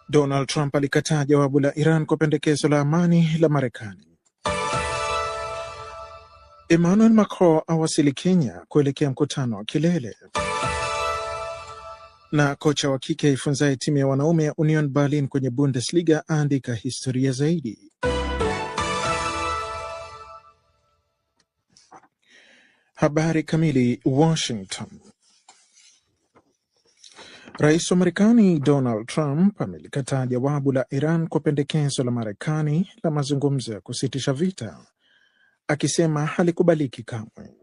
Donald Trump alikataa jawabu la Iran kwa pendekezo la amani la Marekani. Emmanuel Macron awasili Kenya kuelekea mkutano wa kilele. Na kocha wa kike aifunzaye timu ya wanaume ya Union Berlin kwenye Bundesliga aandika historia zaidi. Habari kamili. Washington. Rais wa Marekani Donald Trump amelikataa jawabu la Iran kwa pendekezo la Marekani la mazungumzo ya kusitisha vita, akisema halikubaliki kamwe.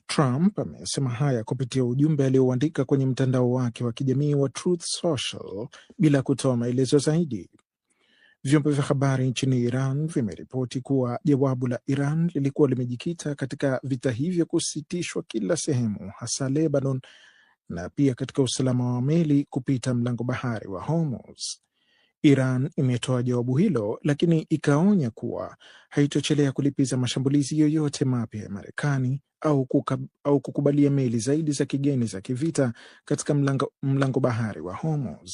Trump amesema haya kupitia ujumbe alioandika kwenye mtandao wake wa kijamii wa Truth Social bila kutoa maelezo zaidi. Vyombo vya habari nchini Iran vimeripoti kuwa jawabu la Iran lilikuwa limejikita katika vita hivyo kusitishwa kila sehemu, hasa Lebanon, na pia katika usalama wa meli kupita mlango bahari wa Hormuz. Iran imetoa jawabu hilo, lakini ikaonya kuwa haitochelea kulipiza mashambulizi yoyote mapya ya Marekani au kukubalia meli zaidi za kigeni za kivita katika mlango bahari wa Hormuz.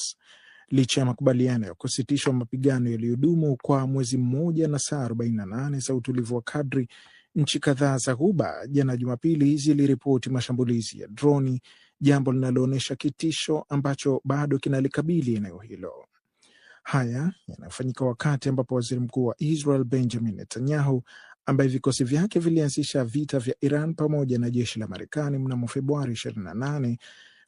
Licha ya makubaliano ya kusitishwa mapigano yaliyodumu kwa mwezi mmoja na saa 48 za utulivu wa kadri, nchi kadhaa za Ghuba jana Jumapili ziliripoti mashambulizi ya droni, jambo linaloonyesha kitisho ambacho bado kinalikabili eneo hilo. Haya yanafanyika wakati ambapo waziri mkuu wa Israel Benjamin Netanyahu, ambaye vikosi vyake vilianzisha vita vya Iran pamoja na jeshi la Marekani mnamo Februari 28,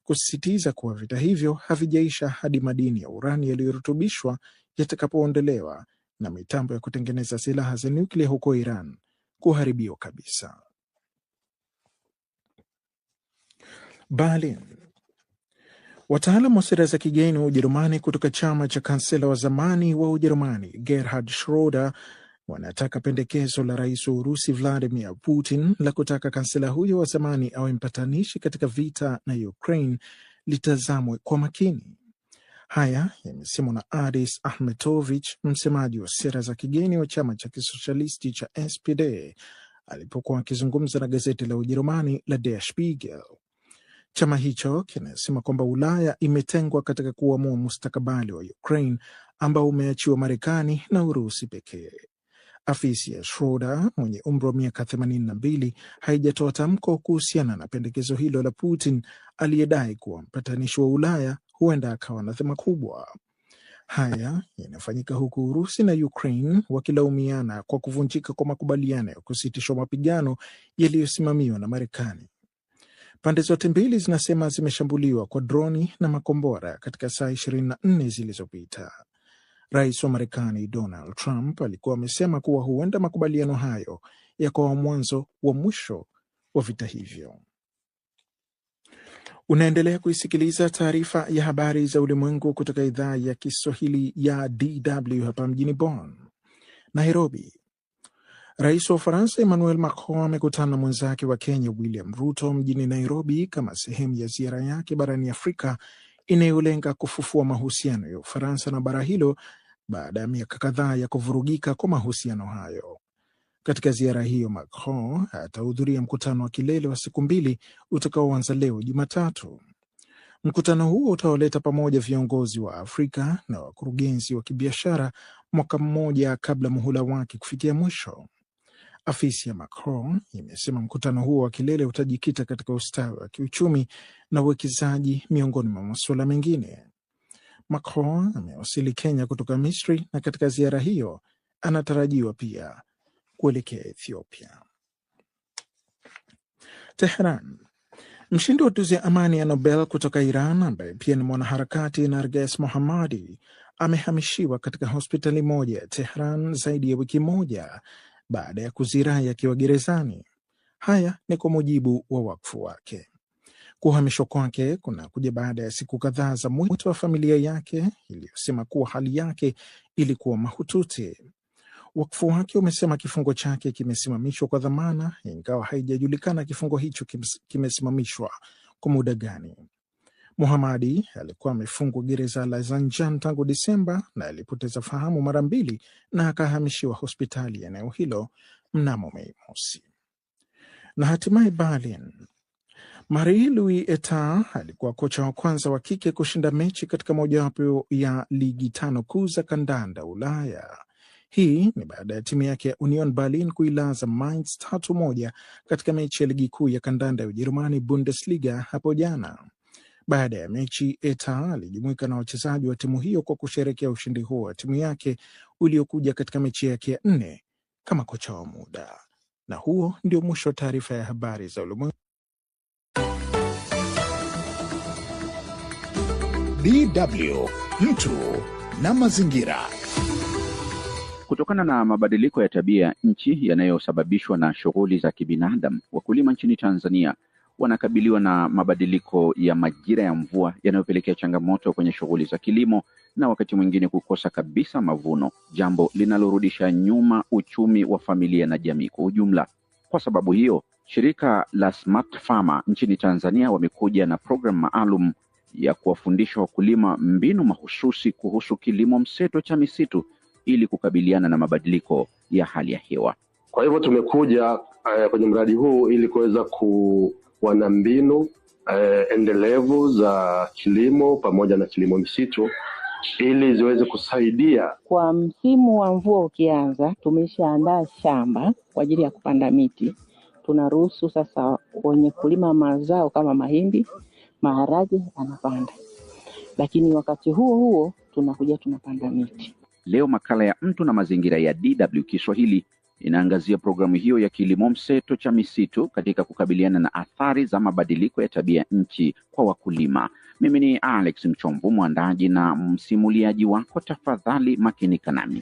kusisitiza kuwa vita hivyo havijaisha hadi madini ya urani yaliyorutubishwa yatakapoondolewa na mitambo ya kutengeneza silaha za nyuklia huko Iran kuharibiwa kabisa. Berlin. Wataalamu wa sera za kigeni wa Ujerumani kutoka chama cha kansela wa zamani wa Ujerumani Gerhard Schroeder wanataka pendekezo la rais wa Urusi Vladimir Putin la kutaka kansela huyo wa zamani awe mpatanishi katika vita na Ukraine litazamwe kwa makini. Haya yamesemwa na Adis Ahmetovich, msemaji wa sera za kigeni wa chama cha kisoshalisti cha SPD, alipokuwa akizungumza na gazeti la Ujerumani la Der Spiegel. Chama hicho kinasema kwamba Ulaya imetengwa katika kuamua mustakabali wa Ukraine ambao umeachiwa Marekani na Urusi pekee. Afisi ya Schroeder mwenye umri wa miaka 82 haijatoa tamko kuhusiana na pendekezo hilo la Putin, aliyedai kuwa mpatanishi wa Ulaya huenda akawa na dhima kubwa. Haya yanafanyika huku Urusi na Ukraine wakilaumiana kwa kuvunjika kwa makubaliano ya kusitishwa mapigano yaliyosimamiwa na Marekani. Pande zote mbili zinasema zimeshambuliwa kwa droni na makombora katika saa 24 zilizopita. Rais wa Marekani Donald Trump alikuwa amesema kuwa huenda makubaliano hayo yakawa mwanzo wa mwisho wa vita hivyo. Unaendelea kuisikiliza taarifa ya habari za ulimwengu kutoka idhaa ya Kiswahili ya DW hapa mjini Bonn. Nairobi. Rais wa Ufaransa Emmanuel Macron amekutana na mwenzake wa Kenya William Ruto mjini Nairobi kama sehemu ya ziara yake barani Afrika inayolenga kufufua mahusiano ya Ufaransa na bara hilo baada ya miaka kadhaa ya kuvurugika kwa mahusiano hayo. Katika ziara hiyo, Macron atahudhuria mkutano wa kilele wa siku 2 utakaoanza leo Jumatatu. Mkutano huo utawaleta pamoja viongozi wa Afrika na wakurugenzi wa kibiashara mwaka mmoja kabla muhula wake kufikia mwisho. Afisi ya Macron imesema mkutano huo wa kilele utajikita katika ustawi wa kiuchumi na uwekezaji miongoni mwa masuala mengine. Macron amewasili Kenya kutoka Misri na katika ziara hiyo anatarajiwa pia kuelekea Ethiopia. Tehran. Mshindi wa tuzo ya amani ya Nobel kutoka Iran ambaye pia ni mwanaharakati Narges Mohammadi amehamishiwa katika hospitali moja ya Tehran zaidi ya wiki moja baada ya kuzirai akiwa gerezani. Haya ni kwa mujibu wa wakfu wake. Kuhamishwa kwake kuna kuja baada ya siku kadhaa za mwito wa familia yake iliyosema kuwa hali yake ilikuwa mahututi. Wakfu wake umesema kifungo chake kimesimamishwa kwa dhamana, ingawa haijajulikana kifungo hicho kimesimamishwa kwa muda gani. Mohammadi alikuwa amefungwa gereza la Zanjan tangu Disemba na alipoteza fahamu mara 2 na akahamishiwa hospitali ya eneo hilo mnamo Mei Mosi. Na hatimaye Berlin. Marie-Louise Eta alikuwa kocha wa kwanza wa kike kushinda mechi katika mojawapo ya ligi 5 kuu za kandanda Ulaya. Hii ni baada ya timu yake ya Union Berlin kuilaza Mainz 3-1 katika mechi ya ligi kuu ya kandanda ya Ujerumani Bundesliga hapo jana. Baada ya mechi, Eta alijumuika na wachezaji wa timu hiyo kwa kusherehekea ushindi huo wa timu yake uliokuja katika mechi yake ya 4 kama kocha wa muda. Na huo ndio mwisho wa taarifa ya habari za ulimwengu. DW, mtu na mazingira. Kutokana na mabadiliko ya tabia nchi yanayosababishwa na shughuli za kibinadamu, wakulima nchini Tanzania wanakabiliwa na mabadiliko ya majira ya mvua yanayopelekea changamoto kwenye shughuli za kilimo na wakati mwingine kukosa kabisa mavuno, jambo linalorudisha nyuma uchumi wa familia na jamii kwa ujumla. Kwa sababu hiyo, shirika la Smart Farmer nchini Tanzania wamekuja na programu maalum ya kuwafundisha wakulima mbinu mahususi kuhusu kilimo mseto cha misitu ili kukabiliana na mabadiliko ya hali ya hewa. Kwa hivyo tumekuja kwenye mradi huu ili kuweza kuwa na mbinu endelevu za kilimo pamoja na kilimo msitu ili ziweze kusaidia. Kwa msimu wa mvua ukianza, tumeshaandaa shamba kwa ajili ya kupanda miti. Tunaruhusu sasa kwenye kulima mazao kama mahindi, maharage anapanda. Lakini wakati huo tunakuja tunapanda miti. Leo makala ya mtu na mazingira ya DW Kiswahili inaangazia programu hiyo ya kilimo mseto cha misitu katika kukabiliana na athari za mabadiliko ya tabia nchi kwa wakulima. Mimi ni Alex Mchomvu, mwandaji na msimuliaji wako. Tafadhali makinika nami.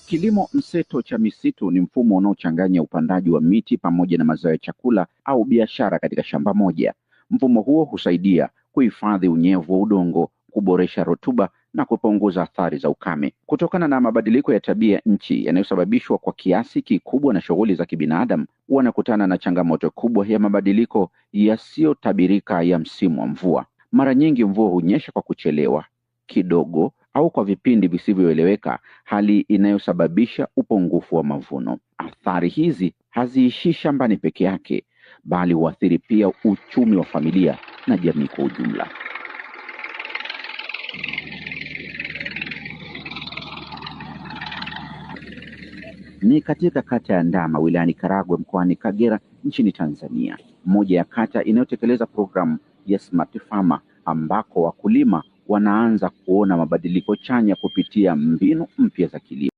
Kilimo mseto cha misitu ni mfumo unaochanganya upandaji wa miti pamoja na mazao ya chakula au biashara katika shamba moja. Mfumo huo husaidia kuhifadhi unyevu wa udongo, kuboresha rutuba na kupunguza athari za ukame. Kutokana na mabadiliko ya tabia nchi yanayosababishwa kwa kiasi kikubwa na shughuli za kibinadamu, wanakutana na changamoto kubwa ya mabadiliko yasiyotabirika ya msimu wa mvua. Mara nyingi mvua hunyesha kwa kuchelewa kidogo au kwa vipindi visivyoeleweka, hali inayosababisha upungufu wa mavuno. Athari hizi haziishi shambani peke yake, bali huathiri pia uchumi wa familia na jamii kwa ujumla. Ni katika kata ya Ndama wilayani Karagwe mkoani Kagera nchini Tanzania, moja ya kata inayotekeleza programu ya Smart Farmer, ambako wakulima wanaanza kuona mabadiliko chanya kupitia mbinu mpya za kilimo.